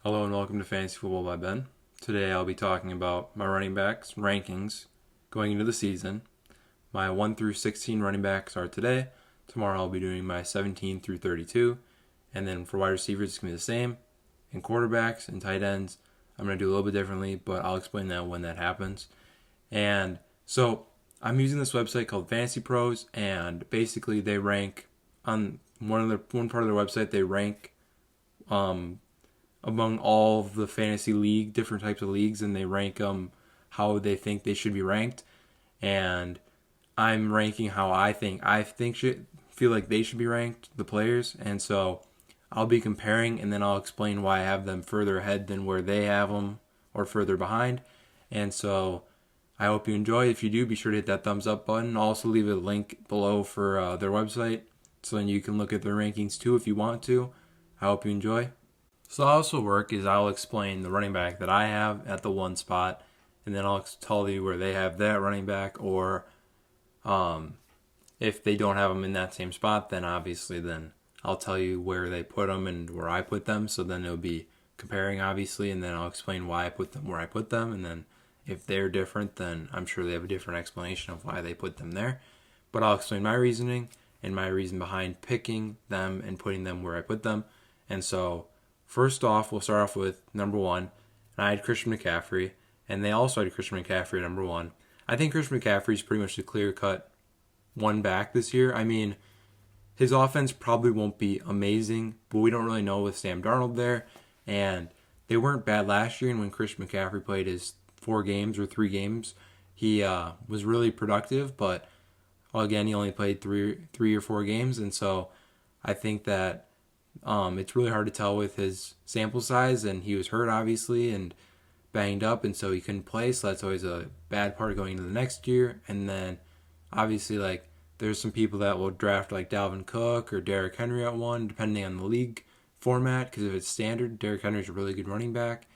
Hello and welcome to Fantasy Football by Ben. Today I'll be talking about my running backs rankings going into the season. My 1 through 16 running backs are today. Tomorrow I'll be doing my 17 through 32. And then for wide receivers, it's going to be the same. And quarterbacks and tight ends, I'm going to do a little bit differently, but I'll explain that when that happens. And so I'm using this website called Fantasy Pros, and basically they rank on one part of their website. They rank among all of the fantasy league, different types of leagues, and they rank them how they think they should be ranked. And I'm ranking how I think should feel like they should be ranked, the players. And so I'll be comparing, and then I'll explain why I have them further ahead than where they have them or further behind. And so I hope you enjoy. If you do, be sure to hit that thumbs up button. I'll also leave a link below for their website, so then you can look at their rankings too if you want to. I hope you enjoy. So I'll also work is I'll explain the running back that I have at the one spot, and then I'll tell you where they have that running back, or if they don't have them in that same spot, then obviously then I'll tell you where they put them and where I put them. So then it'll be comparing, obviously, and then I'll explain why I put them where I put them, and then if they're different, then I'm sure they have a different explanation of why they put them there. But I'll explain my reasoning and my reason behind picking them and putting them where I put them. And so first off, we'll start off with number one. And I had Christian McCaffrey, and they also had Christian McCaffrey at number one. I think Christian McCaffrey is pretty much the clear-cut one back this year. I mean, his offense probably won't be amazing, but we don't really know with Sam Darnold there. And they weren't bad last year, and when Christian McCaffrey played his 4 games or 3 games, he was really productive. But again, he only played three or 4 games, and so I think that it's really hard to tell with his sample size, and he was hurt obviously and banged up, and so he couldn't play. So that's always a bad part going into the next year. And then obviously, like, there's some people that will draft like Dalvin Cook or Derrick Henry at 1, depending on the league format. Because if it's standard, Derrick Henry's a really good running back,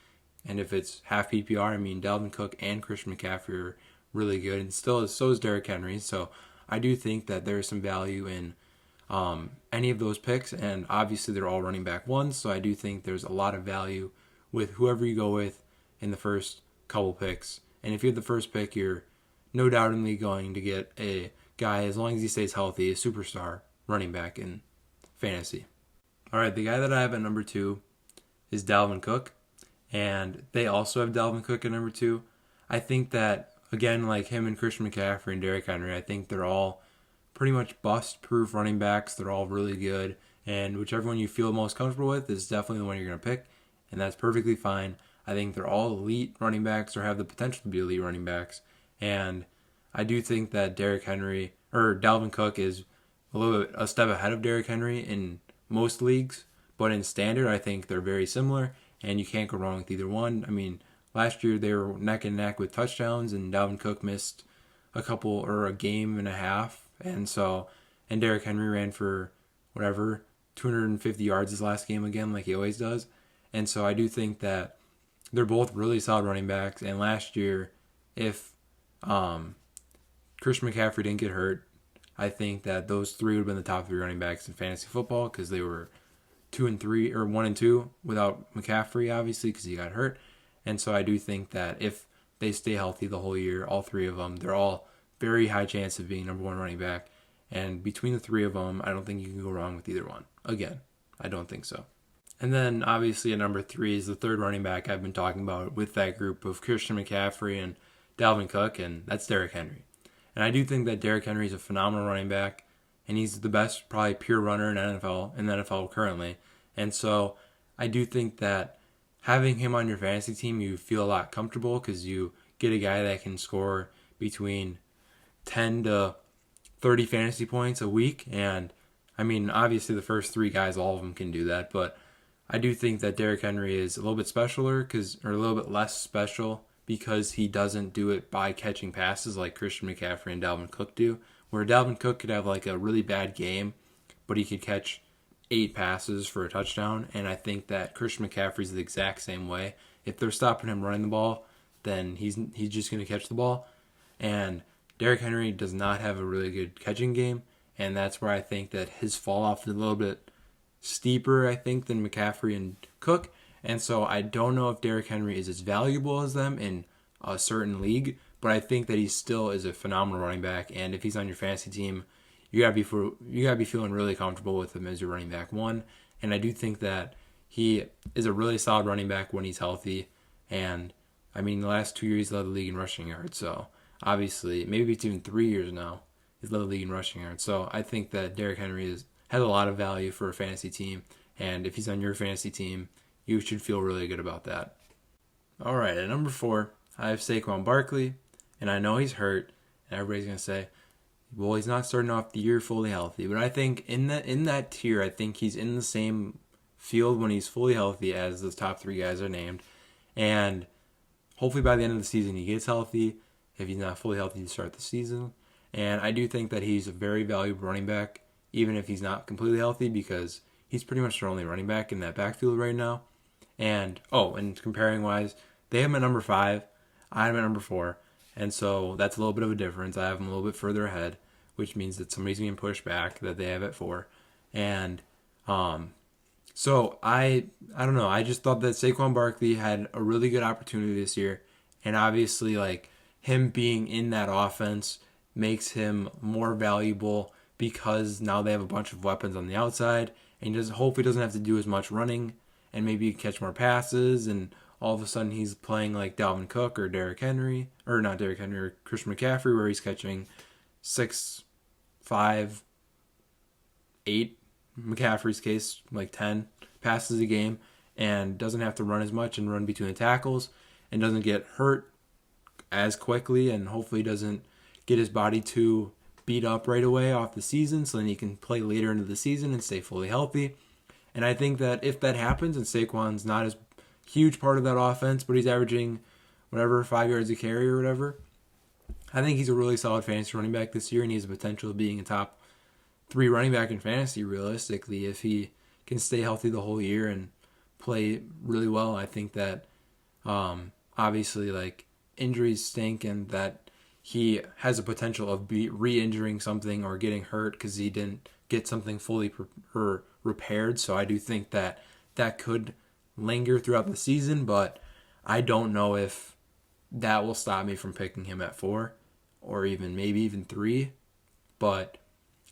and if it's half PPR, I mean Dalvin Cook and Christian McCaffrey are really good, and so is Derrick Henry. So I do think that there's some value in any of those picks, and obviously they're all running back ones, so I do think there's a lot of value with whoever you go with in the first couple picks. And if you have the first pick, you're no doubtingly going to get a guy, as long as he stays healthy, a superstar running back in fantasy. Alright, the guy that I have at number 2 is Dalvin Cook, and they also have Dalvin Cook at number 2. I think that, again, like him and Christian McCaffrey and Derrick Henry, I think they're all pretty much bust-proof running backs. They're all really good, and whichever one you feel most comfortable with is definitely the one you're going to pick, and that's perfectly fine. I think they're all elite running backs or have the potential to be elite running backs, and I do think that Dalvin Cook is a step ahead of Derrick Henry in most leagues, but in standard, I think they're very similar, and you can't go wrong with either one. I mean, last year they were neck and neck with touchdowns, and Dalvin Cook missed a game and a half. And Derrick Henry ran for 250 yards his last game again, like he always does. And so I do think that they're both really solid running backs. And last year, if Christian McCaffrey didn't get hurt, I think that those 3 would have been the top 3 running backs in fantasy football, because they were 2 and 3 or 1 and 2 without McCaffrey, obviously, because he got hurt. And so I do think that if they stay healthy the whole year, all 3 of them, they're all very high chance of being number 1 running back. And between the 3 of them, I don't think you can go wrong with either one. Again, I don't think so. And then obviously at number 3 is the third running back I've been talking about with that group of Christian McCaffrey and Dalvin Cook, and that's Derrick Henry. And I do think that Derrick Henry is a phenomenal running back, and he's the best probably pure runner in the NFL currently. And so I do think that having him on your fantasy team, you feel a lot comfortable, because you get a guy that can score between 10 to 30 fantasy points a week. And I mean, obviously the first 3 guys, all of them can do that, but I do think that Derrick Henry is a little bit a little bit less special, because he doesn't do it by catching passes like Christian McCaffrey and Dalvin Cook do, where Dalvin Cook could have like a really bad game, but he could catch 8 passes for a touchdown. And I think that Christian McCaffrey's the exact same way. If they're stopping him running the ball, then he's just going to catch the ball. And Derrick Henry does not have a really good catching game, and that's where I think that his fall off is a little bit steeper, I think, than McCaffrey and Cook. And so I don't know if Derrick Henry is as valuable as them in a certain league, but I think that he still is a phenomenal running back. And if he's on your fantasy team, you gotta be feeling really comfortable with him as your running back one. And I do think that he is a really solid running back when he's healthy. And I mean, the last 2 years he led the league in rushing yards. So obviously, maybe it's even 3 years now, he's led the league in rushing yards. So I think that Derrick Henry has a lot of value for a fantasy team. And if he's on your fantasy team, you should feel really good about that. All right, at number 4, I have Saquon Barkley. And I know he's hurt. And everybody's going to say, well, he's not starting off the year fully healthy. But I think in that tier, I think he's in the same field when he's fully healthy as the top 3 guys are named. And hopefully by the end of the season he gets healthy. If he's not fully healthy to start the season. And I do think that he's a very valuable running back, even if he's not completely healthy, because he's pretty much their only running back in that backfield right now. And comparing wise, they have him at number 5. I have him at number 4. And so that's a little bit of a difference. I have him a little bit further ahead, which means that somebody's going to push back that they have at 4. And so I don't know. I just thought that Saquon Barkley had a really good opportunity this year. And obviously, like, him being in that offense makes him more valuable because now they have a bunch of weapons on the outside. And he hopefully doesn't have to do as much running and maybe catch more passes. And all of a sudden he's playing like Dalvin Cook or Derrick Henry, or not Derrick Henry, or Christian McCaffrey, where he's catching 6, 5, 8, McCaffrey's case, like 10 passes a game, and doesn't have to run as much and run between the tackles, and doesn't get hurt as quickly, and hopefully doesn't get his body too beat up right away off the season, so then he can play later into the season and stay fully healthy. And I think that if that happens, and Saquon's not as huge part of that offense, but he's averaging 5 yards a carry or whatever, I think he's a really solid fantasy running back this year, and he has the potential of being a top 3 running back in fantasy realistically if he can stay healthy the whole year and play really well. I think that obviously, like, injuries stink, and that he has a potential of re-injuring something or getting hurt because he didn't get something fully repaired. So I do think that could linger throughout the season, but I don't know if that will stop me from picking him at 4 or maybe even 3. But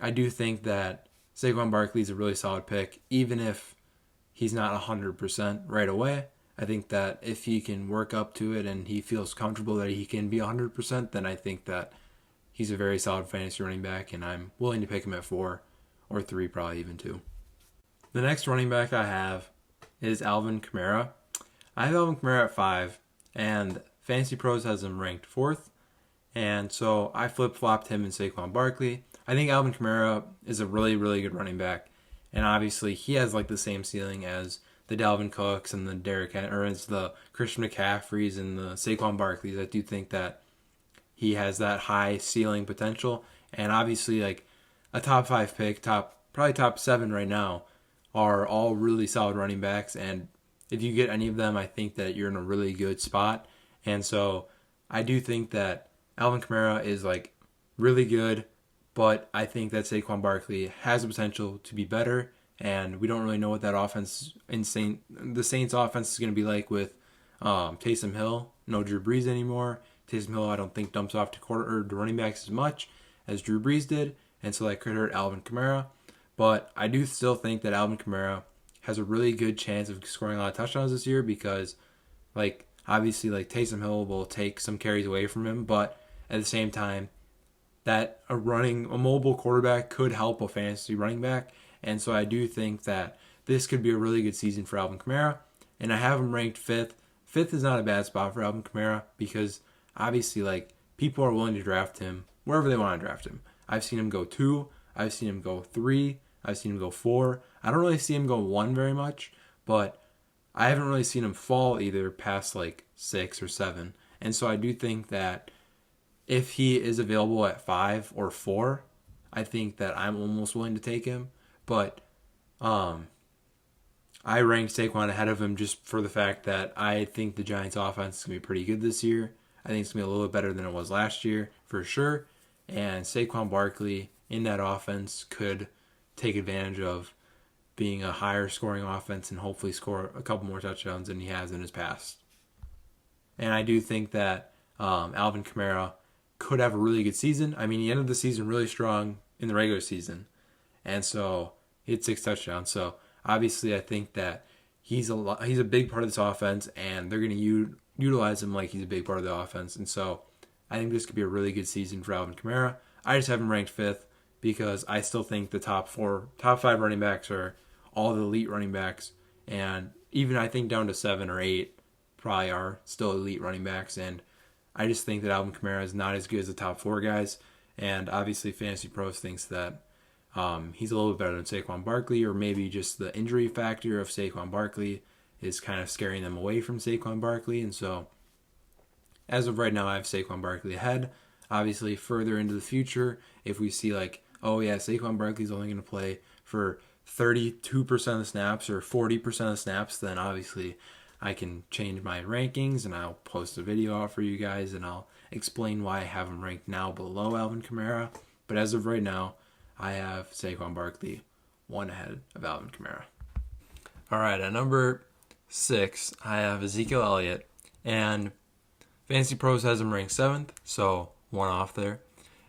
I do think that Saquon Barkley is a really solid pick, even if he's not 100% right away. I think that if he can work up to it and he feels comfortable that he can be 100%, then I think that he's a very solid fantasy running back, and I'm willing to pick him at 4 or 3, probably even 2. The next running back I have is Alvin Kamara. I have Alvin Kamara at 5, and Fantasy Pros has him ranked 4th, and so I flip-flopped him and Saquon Barkley. I think Alvin Kamara is a really, really good running back, and obviously he has like the same ceiling as the Dalvin Cooks and the Derrick Henry, or it's the Christian McCaffreys and the Saquon Barkleys. I do think that he has that high ceiling potential, and obviously like a top 5 pick, probably top 7 right now, are all really solid running backs, and if you get any of them, I think that you're in a really good spot. And so I do think that Alvin Kamara is like really good, but I think that Saquon Barkley has the potential to be better, and we don't really know what that offense the Saints offense is going to be like with Taysom Hill. No Drew Brees anymore. Taysom Hill, I don't think, dumps off to running backs as much as Drew Brees did, and so that could hurt Alvin Kamara. But I do still think that Alvin Kamara has a really good chance of scoring a lot of touchdowns this year because, like, obviously, like, Taysom Hill will take some carries away from him, but at the same time, that a mobile quarterback could help a fantasy running back. And so I do think that this could be a really good season for Alvin Kamara. And I have him ranked 5th. 5th is not a bad spot for Alvin Kamara because obviously, like, people are willing to draft him wherever they want to draft him. I've seen him go 2. I've seen him go 3. I've seen him go 4. I don't really see him go 1 very much, but I haven't really seen him fall either past like 6 or 7. And so I do think that if he is available at 5 or 4, I think that I'm almost willing to take him. But I ranked Saquon ahead of him just for the fact that I think the Giants' offense is going to be pretty good this year. I think it's going to be a little bit better than it was last year, for sure. And Saquon Barkley in that offense could take advantage of being a higher scoring offense and hopefully score a couple more touchdowns than he has in his past. And I do think that Alvin Kamara could have a really good season. I mean, he ended the season really strong in the regular season. And so he had 6 touchdowns. So obviously I think that he's a big part of this offense, and they're going to utilize him like he's a big part of the offense. And so I think this could be a really good season for Alvin Kamara. I just have him ranked 5th because I still think the top 5 running backs are all the elite running backs. And even I think down to 7 or 8 probably are still elite running backs. And I just think that Alvin Kamara is not as good as the top 4 guys. And obviously Fantasy Pros thinks that he's a little bit better than Saquon Barkley, or maybe just the injury factor of Saquon Barkley is kind of scaring them away from Saquon Barkley. And so as of right now, I have Saquon Barkley ahead. Obviously, further into the future, if we see like, oh yeah, Saquon Barkley's only going to play for 32% of the snaps or 40% of the snaps, then obviously I can change my rankings and I'll post a video out for you guys and I'll explain why I have him ranked now below Alvin Kamara. But as of right now, I have Saquon Barkley 1 ahead of Alvin Kamara. All right, at number 6, I have Ezekiel Elliott, and Fantasy Pros has him ranked 7th, so 1 off there.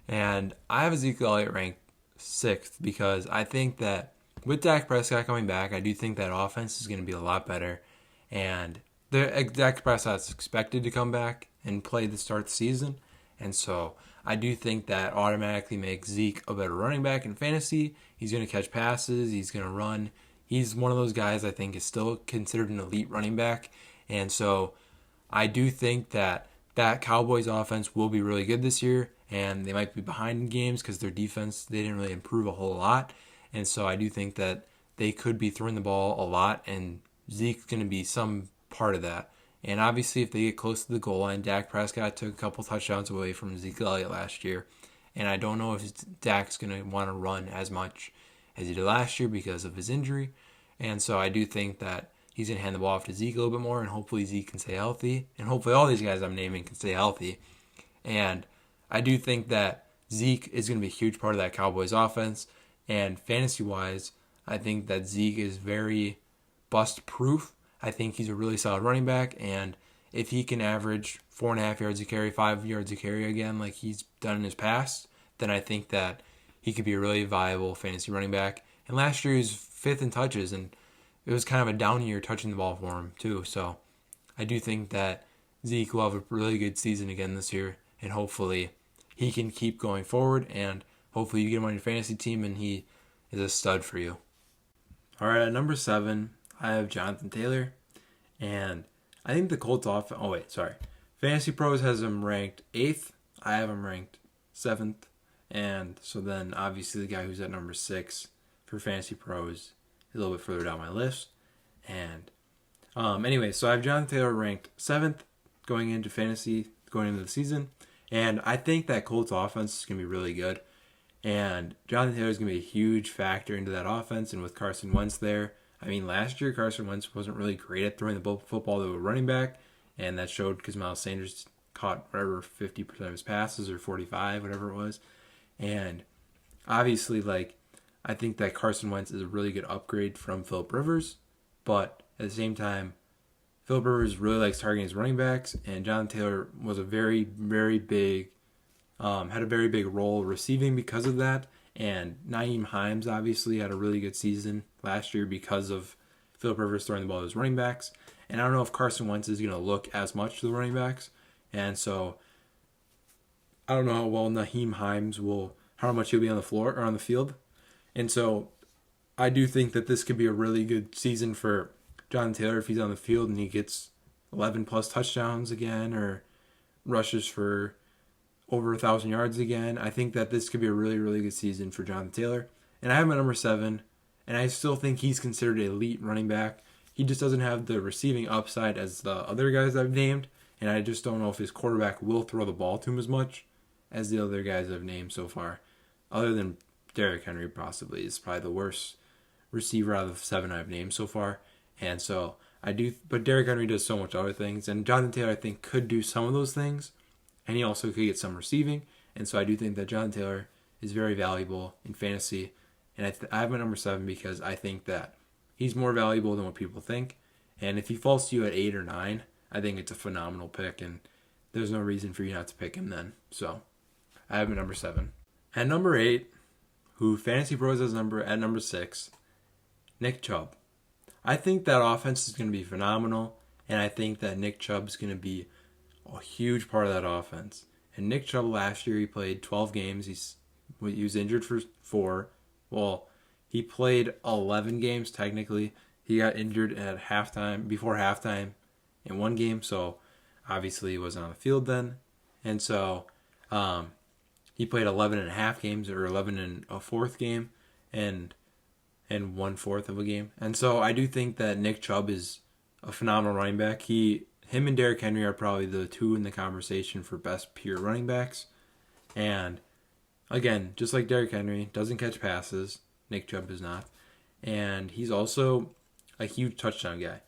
And I have Ezekiel Elliott ranked 6th because I think that with Dak Prescott coming back, I do think that offense is going to be a lot better. And Dak Prescott's expected to come back and play the start of the season. And so I do think that automatically makes Zeke a better running back in fantasy. He's going to catch passes. He's going to run. He's one of those guys I think is still considered an elite running back. And so I do think that Cowboys offense will be really good this year. And they might be behind in games because their defense, they didn't really improve a whole lot. And so I do think that they could be throwing the ball a lot. And Zeke's going to be some part of that. And obviously, if they get close to the goal line, Dak Prescott took a couple touchdowns away from Ezekiel Elliott last year. And I don't know if Dak's going to want to run as much as he did last year because of his injury. And so I do think that he's going to hand the ball off to Zeke a little bit more, and hopefully Zeke can stay healthy. And hopefully all these guys I'm naming can stay healthy. And I do think that Zeke is going to be a huge part of that Cowboys offense. And fantasy-wise, I think that Zeke is very bust-proof. I think he's a really solid running back, and if he can average 4.5 yards a carry, 5 yards a carry again like he's done in his past, then I think that he could be a really viable fantasy running back. And last year he was 5th in touches, and it was kind of a down year touching the ball for him too. So I do think that Zeke will have a really good season again this year, and hopefully he can keep going forward, and hopefully you get him on your fantasy team and he is a stud for you. All right, at number 7, I have Jonathan Taylor, and I think the Colts Fantasy Pros has him ranked 8th. I have him ranked 7th, and so then obviously the guy who's at number 6 for Fantasy Pros is a little bit further down my list. And anyway, so I have Jonathan Taylor ranked 7th going into the season, and I think that Colts offense is going to be really good. And Jonathan Taylor is going to be a huge factor into that offense, and with Carson Wentz there, I mean, last year Carson Wentz wasn't really great at throwing the football to a running back, and that showed because Miles Sanders caught 50% of his passes, or 45, whatever it was. And obviously, I think that Carson Wentz is a really good upgrade from Phillip Rivers, but at the same time, Phillip Rivers really likes targeting his running backs, and Jonathan Taylor was a very, very big, had a very big role receiving because of that. And Nyheim Hines obviously had a really good season last year because of Phillip Rivers throwing the ball to his running backs. And I don't know if Carson Wentz is going to look as much to the running backs. And so I don't know how well Nyheim Hines how much he'll be on the floor or on the field. And so I do think that this could be a really good season for Jonathan Taylor if he's on the field and he gets 11 plus touchdowns again or rushes for over 1,000 yards again. I think that this could be a really, really good season for Jonathan Taylor. And I have him at number 7, and I still think he's considered an elite running back. He just doesn't have the receiving upside as the other guys I've named, and I just don't know if his quarterback will throw the ball to him as much as the other guys I've named so far. Other than Derrick Henry possibly is probably the worst receiver out of the 7 I've named so far. And so but Derrick Henry does so much other things, and Jonathan Taylor I think could do some of those things. And he also could get some receiving. And so I do think that Jonathan Taylor is very valuable in fantasy. And I have him at number 7 because I think that he's more valuable than what people think. And if he falls to you at 8 or 9, I think it's a phenomenal pick, and there's no reason for you not to pick him then. So I have him at number 7. At number 8, who Fantasy Pros has at number 6, Nick Chubb. I think that offense is going to be phenomenal, and I think that Nick Chubb is going to be a huge part of that offense. And Nick Chubb last year, he played 12 games. He was injured for 4. Well, he played 11 games technically. He got injured before halftime in 1 game, so obviously he wasn't on the field then. And so he played 11 and a half games, or 11 and a fourth game, and 1/4 of a game. And so I do think that Nick Chubb is a phenomenal running back. Him and Derrick Henry are probably the 2 in the conversation for best pure running backs. And again, just like Derrick Henry, doesn't catch passes. Nick Chubb is not. And he's also a huge touchdown guy.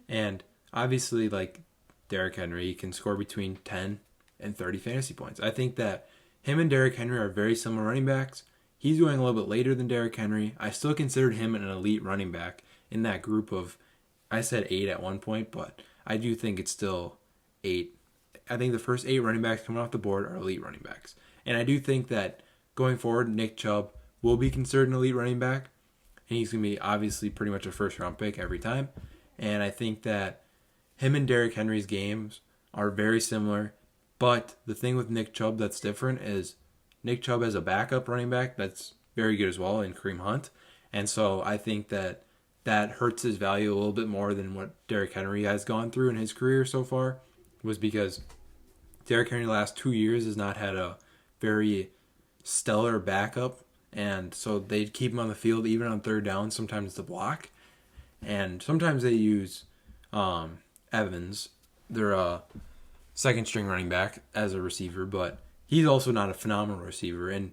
And obviously, like Derrick Henry, he can score between 10 and 30 fantasy points. I think that him and Derrick Henry are very similar running backs. He's going a little bit later than Derrick Henry. I still considered him an elite running back in that group of, I said 8 at one point, but I do think it's still 8. I think the first 8 running backs coming off the board are elite running backs. And I do think that going forward, Nick Chubb will be considered an elite running back. And he's going to be obviously pretty much a first-round pick every time. And I think that him and Derrick Henry's games are very similar. But the thing with Nick Chubb that's different is Nick Chubb has a backup running back that's very good as well in Kareem Hunt. And so I think that hurts his value a little bit more than what Derrick Henry has gone through in his career so far, was because Derrick Henry the last 2 years has not had a very stellar backup. And so they keep him on the field even on third down, sometimes to block. And sometimes they use Evans, their second string running back, as a receiver, but he's also not a phenomenal receiver. And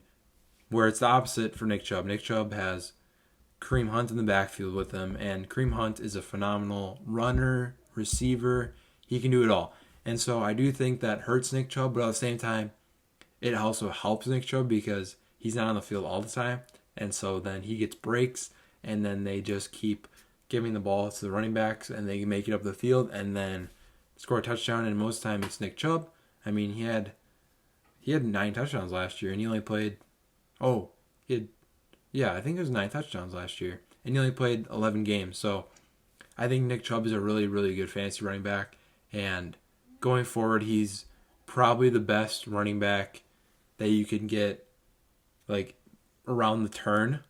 where it's the opposite for Nick Chubb. Nick Chubb has Kareem Hunt in the backfield with him, and Kareem Hunt is a phenomenal runner, receiver. He can do it all. And so I do think that hurts Nick Chubb, but at the same time, it also helps Nick Chubb because he's not on the field all the time. And so then he gets breaks, and then they just keep giving the ball to the running backs, and they make it up the field, and then score a touchdown, and most of the time it's Nick Chubb. I mean, he had 9 touchdowns last year, and he only played, I think it was 9 touchdowns last year, and he only played 11 games. So I think Nick Chubb is a really, really good fantasy running back, and going forward, he's probably the best running back that you can get, like, around the turn.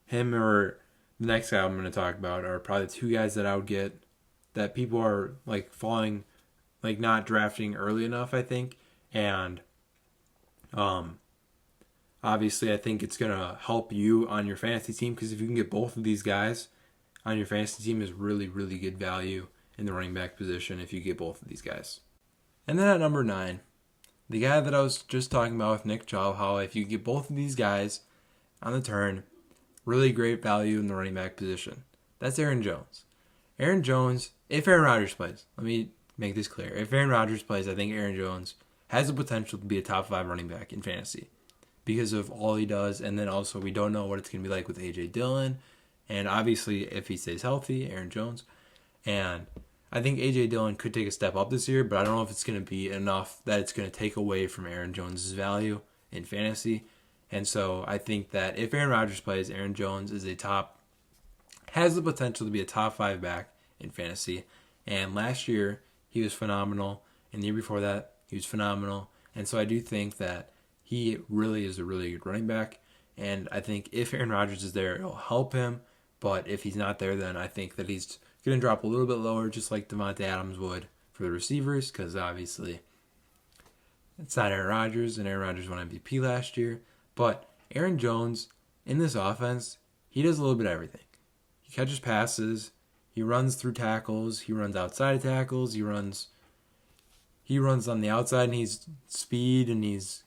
Him or the next guy I'm going to talk about are probably the 2 guys that I would get that people are, like, falling, like, not drafting early enough, I think. And obviously, I think it's going to help you on your fantasy team, because if you can get both of these guys on your fantasy team, is really, really good value in the running back position if you get both of these guys. And then at number 9, the guy that I was just talking about with Nick Chubb, how if you get both of these guys on the turn, really great value in the running back position. That's Aaron Jones. Aaron Jones, if Aaron Rodgers plays, let me make this clear. If Aaron Rodgers plays, I think Aaron Jones has the potential to be a top 5 running back in fantasy because of all he does. And then also we don't know what it's going to be like with A.J. Dillon. And obviously if he stays healthy, Aaron Jones. And I think A.J. Dillon could take a step up this year, but I don't know if it's going to be enough that it's going to take away from Aaron Jones' value in fantasy. And so I think that if Aaron Rodgers plays, Aaron Jones has the potential to be a top 5 back in fantasy. And last year, he was phenomenal. And the year before that, he was phenomenal. And so I do think that he really is a really good running back. And I think if Aaron Rodgers is there, it'll help him. But if he's not there, then I think that he's going to drop a little bit lower, just like Devontae Adams would for the receivers, because obviously it's not Aaron Rodgers, and Aaron Rodgers won MVP last year. But Aaron Jones, in this offense, he does a little bit of everything. He catches passes, he runs through tackles, he runs outside of tackles, he runs on the outside, and he's speed, and he's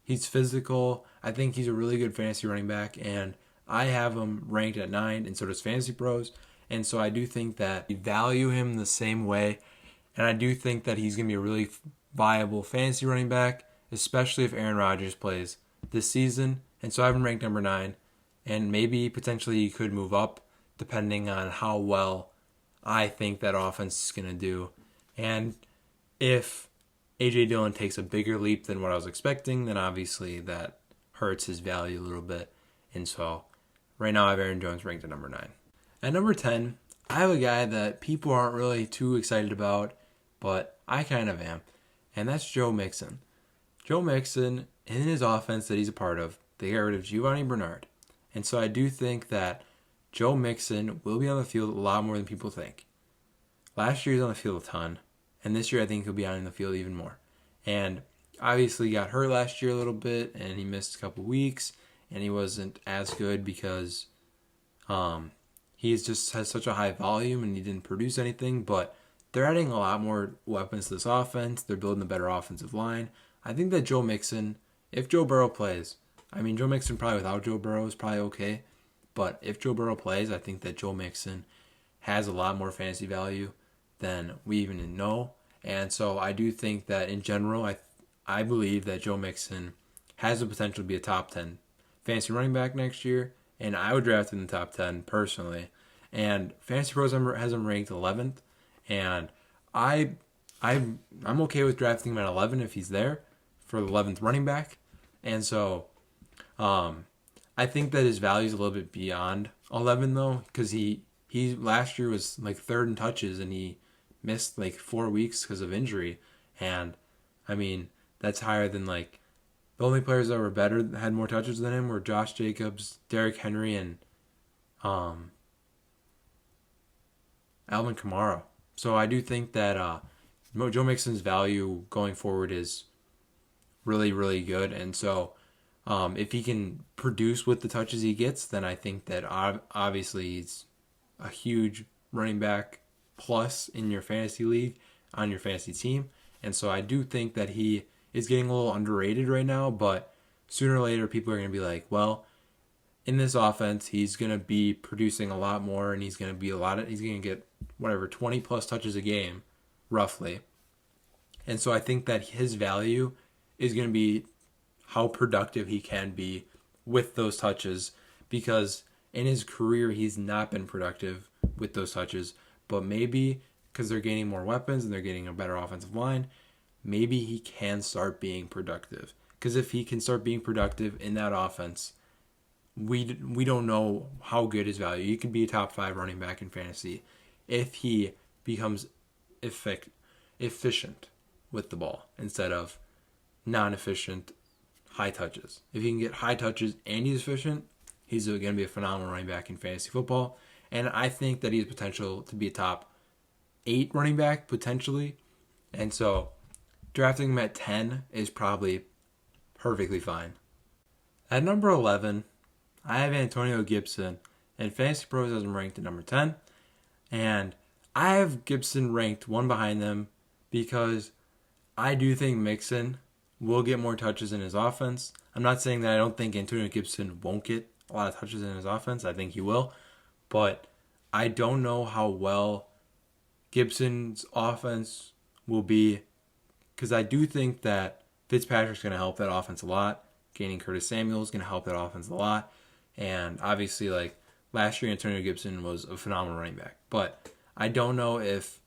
physical. I think he's a really good fantasy running back, and I have him ranked at 9, and so does Fantasy Pros. And so I do think that we value him the same way, and I do think that he's going to be a really viable fantasy running back, especially if Aaron Rodgers plays this season. And so I have him ranked number 9. and maybe potentially he could move up depending on how well I think that offense is going to do. And if A.J. Dillon takes a bigger leap than what I was expecting, then obviously that hurts his value a little bit. And so right now I have Aaron Jones ranked at number 9. At number 10, I have a guy that people aren't really too excited about, but I kind of am. And that's Joe Mixon. Joe Mixon, in his offense that he's a part of, they got rid of Giovanni Bernard. And so I do think that Joe Mixon will be on the field a lot more than people think. Last year he was on the field a ton, and this year I think he'll be on the field even more. And obviously got hurt last year a little bit, and he missed a couple weeks, and he wasn't as good because he just has such a high volume and he didn't produce anything. But they're adding a lot more weapons to this offense. They're building a better offensive line. I think that Joe Mixon, if Joe Burrow plays, Joe Mixon probably without Joe Burrow is probably okay. But if Joe Burrow plays, I think that Joe Mixon has a lot more fantasy value than we even know. And so I do think that in general, I believe that Joe Mixon has the potential to be a top 10 fantasy running back next year. And I would draft him in the top 10 personally. And Fantasy Pros has him ranked 11th. And I'm okay with drafting him at 11 if he's there for the 11th running back. And so I think that his value is a little bit beyond 11 though, because he last year was like 3rd in touches and he missed like 4 weeks because of injury. And that's higher than like the only players that were better that had more touches than him were Josh Jacobs, Derrick Henry, and Alvin Kamara. So I do think that Joe Mixon's value going forward is really, really good. And so if he can produce with the touches he gets, then I think that obviously he's a huge running back plus in your fantasy league on your fantasy team. And so I do think that he is getting a little underrated right now, but sooner or later people are going to be like, well, in this offense, he's going to be producing a lot more and he's going to get 20 plus touches a game, roughly. And so I think that his value is going to be how productive he can be with those touches, because in his career he's not been productive with those touches, but maybe because they're gaining more weapons and they're getting a better offensive line, maybe he can start being productive. Because if he can start being productive in that offense, we don't know how good his value. He could be a top 5 running back in fantasy if he becomes efficient with the ball instead of non-efficient high touches. If he can get high touches and he's efficient, he's going to be a phenomenal running back in fantasy football. And I think that he has potential to be a top 8 running back, potentially. And so drafting him at 10 is probably perfectly fine. At number 11, I have Antonio Gibson, and Fantasy Pros has him ranked at number 10. And I have Gibson ranked one behind them because I do think Mixon will get more touches in his offense. I'm not saying that I don't think Antonio Gibson won't get a lot of touches in his offense. I think he will. But I don't know how well Gibson's offense will be, because I do think that Fitzpatrick's going to help that offense a lot. Gaining Curtis Samuel is going to help that offense a lot. And obviously, like last year, Antonio Gibson was a phenomenal running back. But I don't know if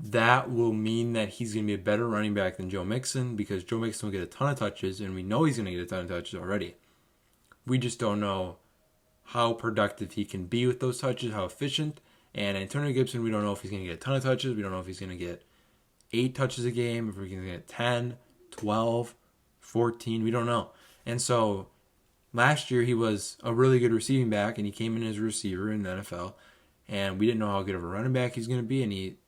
that will mean that he's going to be a better running back than Joe Mixon, because Joe Mixon will get a ton of touches, and we know he's going to get a ton of touches already. We just don't know how productive he can be with those touches, how efficient. And Antonio Gibson, we don't know if he's going to get a ton of touches. We don't know if he's going to get 8 touches a game, if we're going to get 10, 12, 14. We don't know. And so last year he was a really good receiving back, and he came in as a receiver in the NFL. And we didn't know how good of a running back he's going to be, and he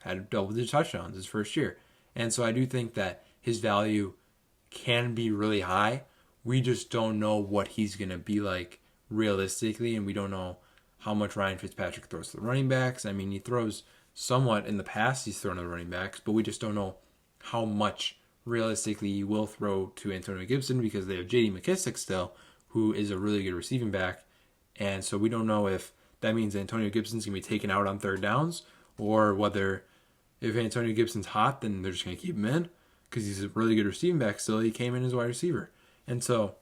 had double-digit touchdowns his first year. And so I do think that his value can be really high. We just don't know what he's going to be like realistically, and we don't know how much Ryan Fitzpatrick throws to the running backs. He throws somewhat in the past. He's thrown to the running backs, but we just don't know how much realistically he will throw to Antonio Gibson, because they have J.D. McKissick still, who is a really good receiving back. And so we don't know if that means Antonio Gibson's going to be taken out on third downs, or whether if Antonio Gibson's hot, then they're just going to keep him in because he's a really good receiving back still. He came in as a wide receiver. And so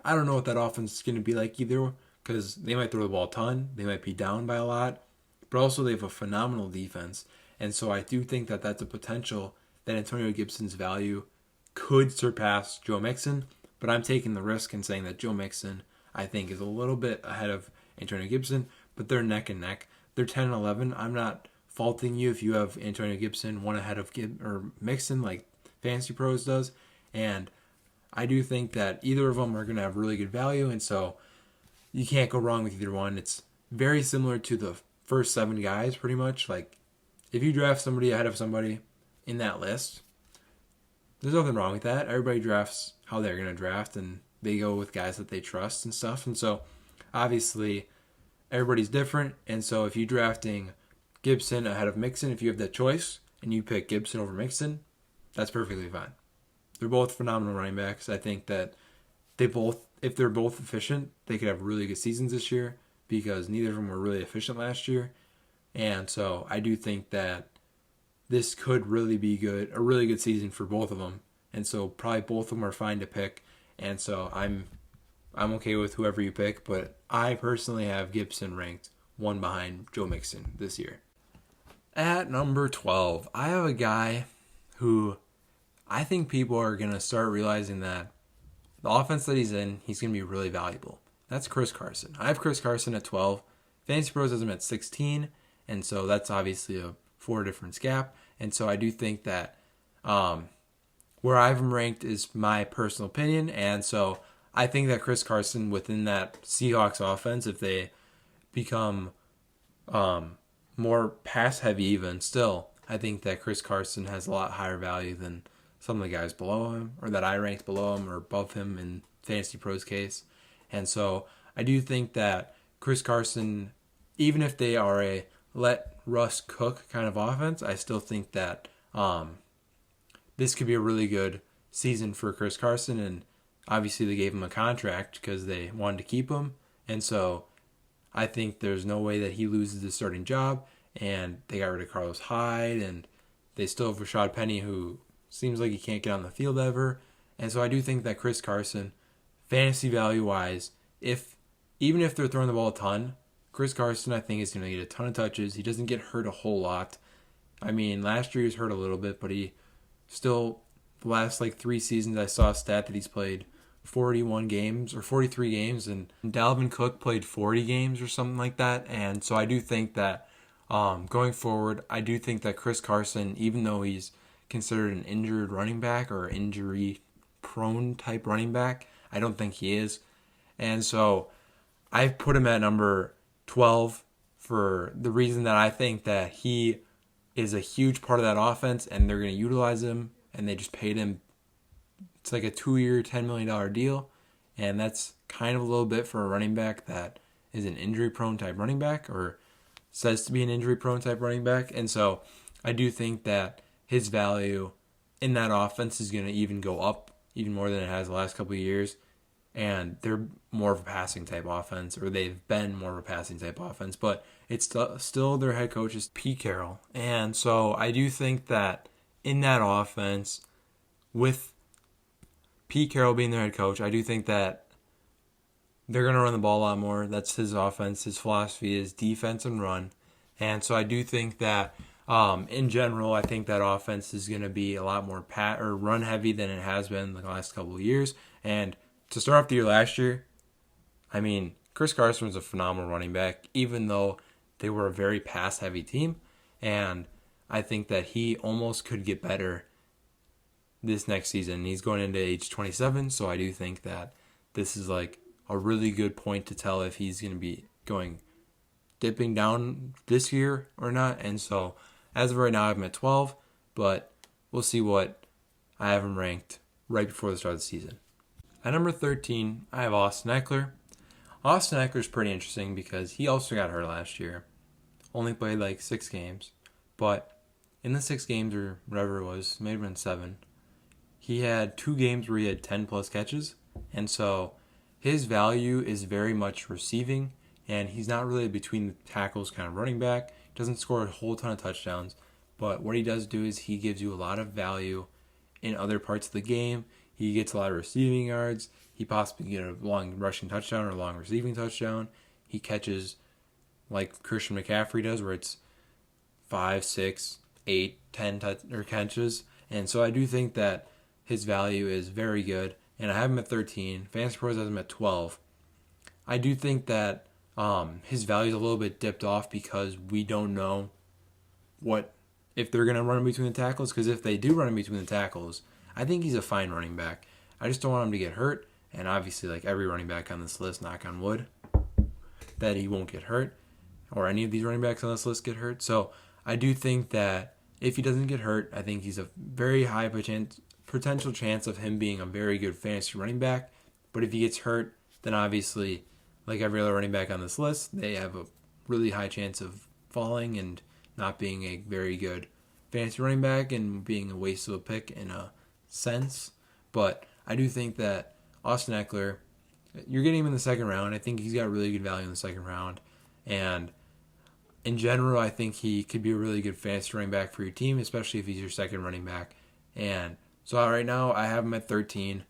I don't know what that offense is going to be like either, because they might throw the ball a ton. They might be down by a lot. But also they have a phenomenal defense. And so I do think that that's a potential that Antonio Gibson's value could surpass Joe Mixon. But I'm taking the risk and saying that Joe Mixon, I think, is a little bit ahead of Antonio Gibson. But they're neck and neck. They're 10 and 11. I'm not faulting you if you have Antonio Gibson one ahead of Mixon like Fantasy Pros does. And I do think that either of them are going to have really good value. And so you can't go wrong with either one. It's very similar to the first 7 guys, pretty much. Like, if you draft somebody ahead of somebody in that list, there's nothing wrong with that. Everybody drafts how they're going to draft, and they go with guys that they trust and stuff. And so, obviously, everybody's different. And so, if you're drafting Gibson ahead of Mixon, if you have that choice, and you pick Gibson over Mixon, that's perfectly fine. They're both phenomenal running backs. I think that if they're both efficient, they could have really good seasons this year, because neither of them were really efficient last year. And so I do think that this could really be a really good season for both of them. And so probably both of them are fine to pick. And so I'm okay with whoever you pick, but I personally have Gibson ranked 1 behind Joe Mixon this year. At number 12, I have a guy who I think people are going to start realizing that the offense that he's in, he's going to be really valuable. That's Chris Carson. I have Chris Carson at 12. Fantasy Pros has him at 16. And so that's obviously a 4 difference gap. And so I do think that where I have him ranked is my personal opinion. And so I think that Chris Carson within that Seahawks offense, if they become more pass heavy even still, I think that Chris Carson has a lot higher value than some of the guys below him, or that I ranked below him or above him in Fantasy Pros case. And so I do think that Chris Carson, even if they are a let Russ cook kind of offense, I still think that this could be a really good season for Chris Carson. And obviously they gave him a contract because they wanted to keep him. And so I think there's no way that he loses his starting job. And they got rid of Carlos Hyde, and they still have Rashad Penny, who seems like he can't get on the field ever. And so I do think that Chris Carson, fantasy value-wise, even if they're throwing the ball a ton, Chris Carson, I think, is going to get a ton of touches. He doesn't get hurt a whole lot. I mean, last year he was hurt a little bit, but he still, the last 3 seasons, I saw a stat that he's played 41 games or 43 games, and Dalvin Cook played 40 games or something like that. And so I do think that going forward, I do think that Chris Carson, even though he's considered an injured running back or injury-prone type running back, I don't think he is. And so I've put him at number 12 for the reason that I think that he is a huge part of that offense, and they're going to utilize him, and they just paid him. It's like a 2-year, $10 million deal, and that's kind of a little bit for a running back that is an injury-prone type running back, or says to be an injury-prone type running back. And so I do think that his value in that offense is going to even go up even more than it has the last couple of years. And they're more of a passing type offense, or they've been more of a passing type offense, but it's still their head coach is Pete Carroll. And so I do think that in that offense, with Pete Carroll being their head coach, I do think that they're going to run the ball a lot more. That's his offense. His philosophy is defense and run. And so I do think that in general, I think that offense is going to be a lot more run heavy than it has been the last couple of years. And to start off the year last year, I mean, Chris Carson was a phenomenal running back, even though they were a very pass-heavy team. And I think that he almost could get better this next season. He's going into age 27, so I do think that this is like a really good point to tell if he's going to be dipping down this year or not. And so as of right now, I have him at 12, but we'll see what I have him ranked right before the start of the season. At number 13, I have Austin Ekeler. Austin Ekeler is pretty interesting because he also got hurt last year. Only played 6 games. But in the 6 games, or whatever it was, may have been 7, he had 2 games where he had 10-plus catches. And so his value is very much receiving, and he's not really a between the tackles kind of running back. Doesn't score a whole ton of touchdowns. But what he does do is he gives you a lot of value in other parts of the game. He gets a lot of receiving yards. He possibly get a long rushing touchdown or a long receiving touchdown. He catches like Christian McCaffrey does, where it's 5, 6, 8, 10 catches. And so I do think that his value is very good. And I have him at 13. Fantasy Pros has him at 12. I do think that his value is a little bit dipped off because we don't know if they're going to run in between the tackles. Because if they do run in between the tackles, I think he's a fine running back. I just don't want him to get hurt. And obviously, like every running back on this list, knock on wood, that he won't get hurt. Or any of these running backs on this list get hurt. So I do think that if he doesn't get hurt, I think he's a very high potential chance of him being a very good fantasy running back. But if he gets hurt, then obviously, like every other running back on this list, they have a really high chance of falling and not being a very good fantasy running back and being a waste of a pick in a sense. But I do think that Austin Ekeler, you're getting him in the second round. I think he's got really good value in the second round. And in general, I think he could be a really good fantasy running back for your team, especially if he's your second running back. And so right now, I have him at 13.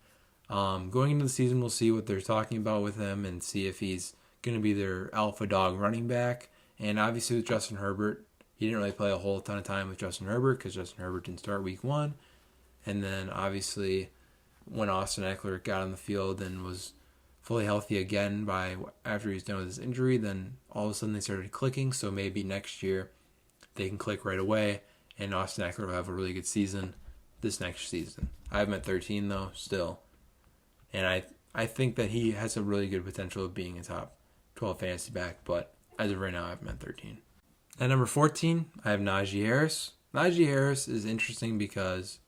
Going into the season, we'll see what they're talking about with him and see if he's going to be their alpha dog running back. And obviously with Justin Herbert, he didn't really play a whole ton of time with Justin Herbert because Justin Herbert didn't start week 1. And then obviously when Austin Ekeler got on the field and was fully healthy again after he's done with his injury, then all of a sudden they started clicking. So maybe next year they can click right away and Austin Ekeler will have a really good season this next season. I have him at 13 though, still. And I think that he has a really good potential of being a top 12 fantasy back, but as of right now, I have him at 13. At number 14, I have Najee Harris. Najee Harris is interesting because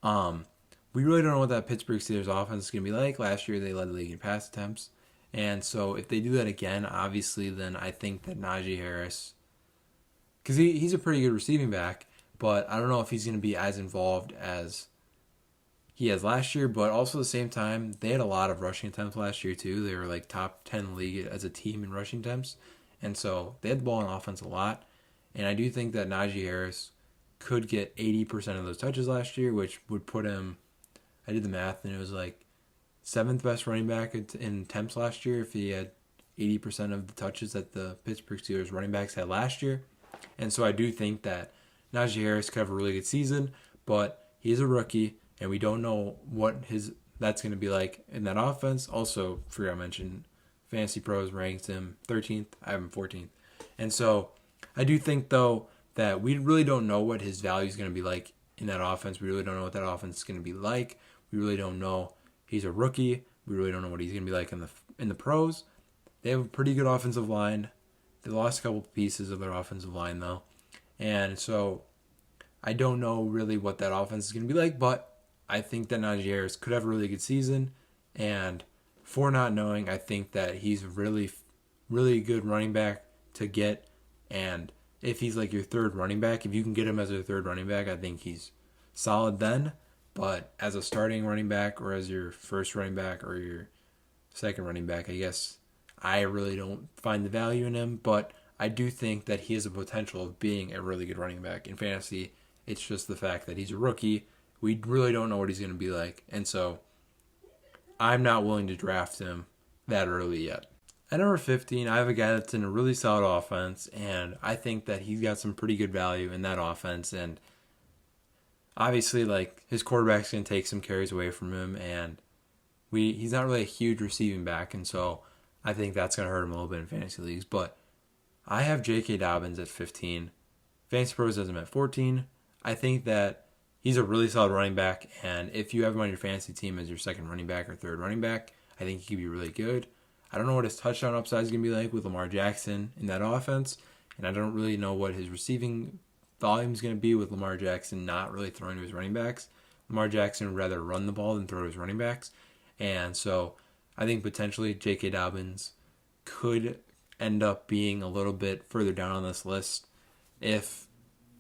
we really don't know what that Pittsburgh Steelers offense is going to be like. Last year, they led the league in pass attempts. And so if they do that again, obviously, then I think that Najee Harris, because he's a pretty good receiving back, but I don't know if he's going to be as involved as he has last year. But also at the same time, they had a lot of rushing attempts last year too. They were like top 10 in the league as a team in rushing attempts. And so they had the ball on offense a lot. And I do think that Najee Harris could get 80% of those touches last year, which would put him, I did the math, and it was like 7th best running back in attempts last year if he had 80% of the touches that the Pittsburgh Steelers running backs had last year. And so I do think that Najee Harris could have a really good season, but he's a rookie, and we don't know what that's going to be like in that offense. Also, forgot to mention, Fantasy Pros ranked him 13th. I have him 14th. And so I do think, though, that we really don't know what his value is going to be like in that offense. We really don't know what that offense is going to be like. We really don't know. He's a rookie. We really don't know what he's going to be like in the pros. They have a pretty good offensive line. They lost a couple pieces of their offensive line, though. And so I don't know really what that offense is going to be like, but I think that Najee Harris could have a really good season. And for not knowing, I think that he's a really, really good running back to get. And if he's like your third running back, if you can get him as a third running back, I think he's solid then. But as a starting running back or as your first running back or your second running back, I guess I really don't find the value in him. But I do think that he has a potential of being a really good running back. In fantasy, it's just the fact that he's a rookie. We really don't know what he's going to be like. And so I'm not willing to draft him that early yet. At number 15, I have a guy that's in a really solid offense, and I think that he's got some pretty good value in that offense. And obviously, like, his quarterback's going to take some carries away from him, and he's not really a huge receiving back, and so I think that's going to hurt him a little bit in fantasy leagues. But I have J.K. Dobbins at 15. Fantasy Pros has him at 14. I think that he's a really solid running back, and if you have him on your fantasy team as your second running back or third running back, I think he could be really good. I don't know what his touchdown upside is going to be like with Lamar Jackson in that offense, and I don't really know what his receiving volume is going to be with Lamar Jackson not really throwing to his running backs. Lamar Jackson would rather run the ball than throw to his running backs, and so I think potentially J.K. Dobbins could end up being a little bit further down on this list if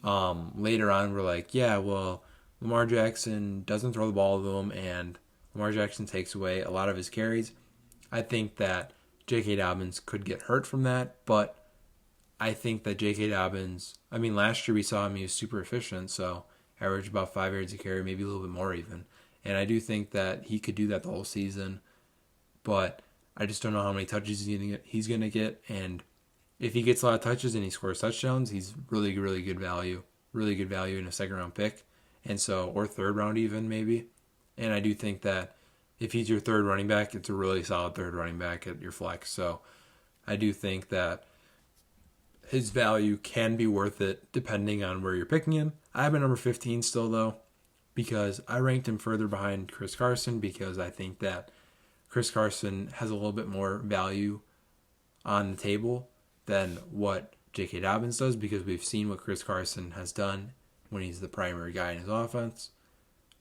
later on we're like, yeah, well, Lamar Jackson doesn't throw the ball to him, and Lamar Jackson takes away a lot of his carries. I think that J.K. Dobbins could get hurt from that, but I think that J.K. Dobbins, I mean, last year we saw him, he was super efficient, so averaged about 5 yards a carry, maybe a little bit more even. And I do think that he could do that the whole season, but I just don't know how many touches he's going to get. And if he gets a lot of touches and he scores touchdowns, he's really, really good value. Really good value in a second-round pick. And so, or third round even, maybe. And I do think that if he's your third running back, it's a really solid third running back at your flex. So I do think that his value can be worth it depending on where you're picking him. I have him at number 15 still, though, because I ranked him further behind Chris Carson because I think that Chris Carson has a little bit more value on the table than what J.K. Dobbins does, because we've seen what Chris Carson has done when he's the primary guy in his offense,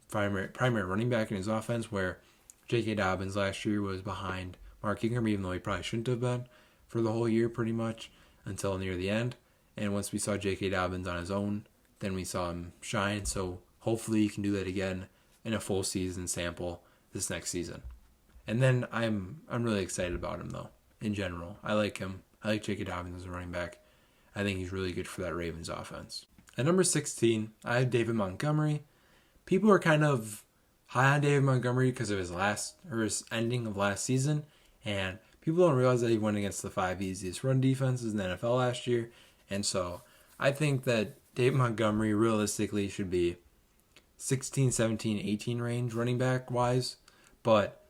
primary running back in his offense, where J.K. Dobbins last year was behind Mark Ingram, even though he probably shouldn't have been for the whole year pretty much until near the end. And once we saw J.K. Dobbins on his own, then we saw him shine. So hopefully he can do that again in a full season sample this next season. And then I'm really excited about him, though, in general. I like him. I like J.K. Dobbins as a running back. I think he's really good for that Ravens offense. At number 16, I have David Montgomery. People are kind of high on David Montgomery because of his ending of last season, and people don't realize that he went against the 5 easiest run defenses in the NFL last year. And so I think that David Montgomery realistically should be 16, 17, 18 range running back wise, but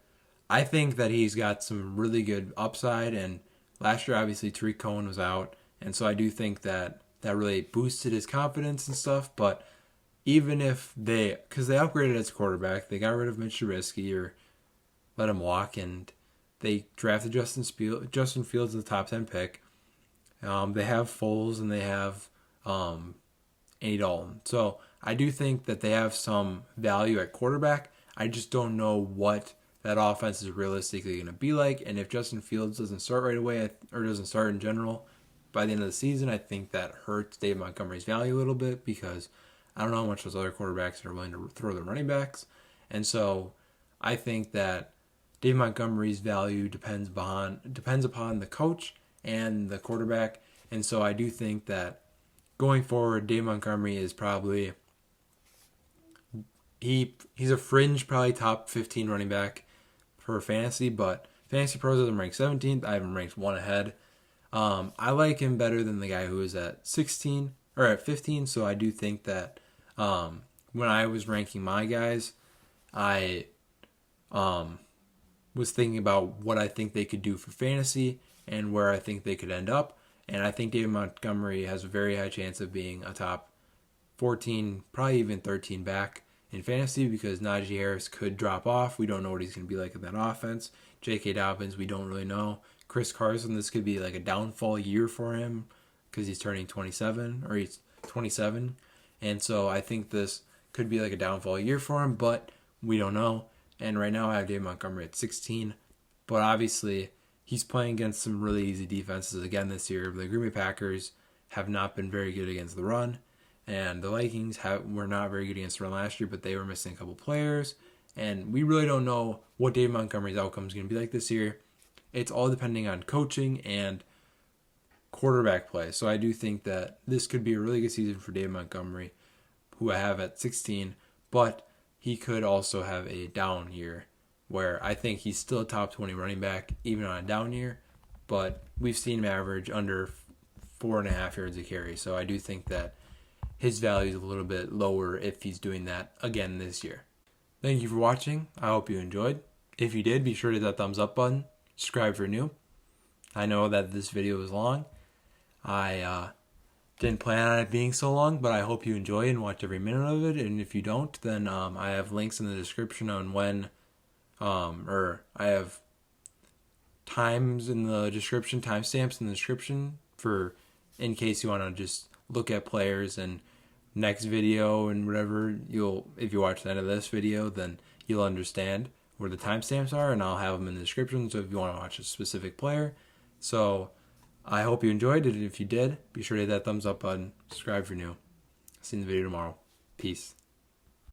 I think that he's got some really good upside, and last year obviously Tariq Cohen was out, and so I do think that really boosted his confidence and stuff. But even if because they upgraded his quarterback, they got rid of Mitch Trubisky or let him walk, and they drafted Justin Fields as the top 10 pick. They have Foles and they have Andy Dalton. So I do think that they have some value at quarterback. I just don't know what that offense is realistically going to be like. And if Justin Fields doesn't start right away, or doesn't start in general by the end of the season, I think that hurts Dave Montgomery's value a little bit, because I don't know how much those other quarterbacks are willing to throw their running backs. And so I think that Dave Montgomery's value depends upon the coach and the quarterback. And so I do think that going forward, Dave Montgomery is probably he's a fringe, probably top 15 running back for fantasy, but Fantasy Pros has him ranked 17th. I have him ranked one ahead. I like him better than the guy who is at 16 or at 15. So I do think that when I was ranking my guys, I was thinking about what I think they could do for fantasy and where I think they could end up. And I think David Montgomery has a very high chance of being a top 14, probably even 13 back in fantasy, because Najee Harris could drop off. We don't know what he's going to be like in that offense. J.K. Dobbins, we don't really know. Chris Carson, this could be like a downfall year for him because he's turning 27, or he's 27. And so I think this could be like a downfall year for him, but we don't know. And right now I have David Montgomery at 16. But obviously he's playing against some really easy defenses again this year. The Green Bay Packers have not been very good against the run. And the Vikings were not very good against the run last year, but they were missing a couple players. And we really don't know what David Montgomery's outcome is going to be like this year. It's all depending on coaching and quarterback play. So I do think that this could be a really good season for David Montgomery, who I have at 16. But he could also have a down year, where I think he's still a top 20 running back, even on a down year. But we've seen him average under 4.5 yards a carry. So I do think that his value is a little bit lower if he's doing that again this year. Thank you for watching. I hope you enjoyed. If you did, be sure to hit that thumbs up button. Subscribe for new. I know that this video was long. I didn't plan on it being so long, but I hope you enjoy and watch every minute of it. And if you don't, then I have links in the description on when, or I have times in the description, timestamps in the description for in case you want to just look at players. And next video and whatever, if you watch the end of this video, then you'll understand where the timestamps are, and I'll have them in the description. So if you want to watch a specific player, so I hope you enjoyed it. If you did, be sure to hit that thumbs up button. Subscribe for new. See you in the video tomorrow. Peace.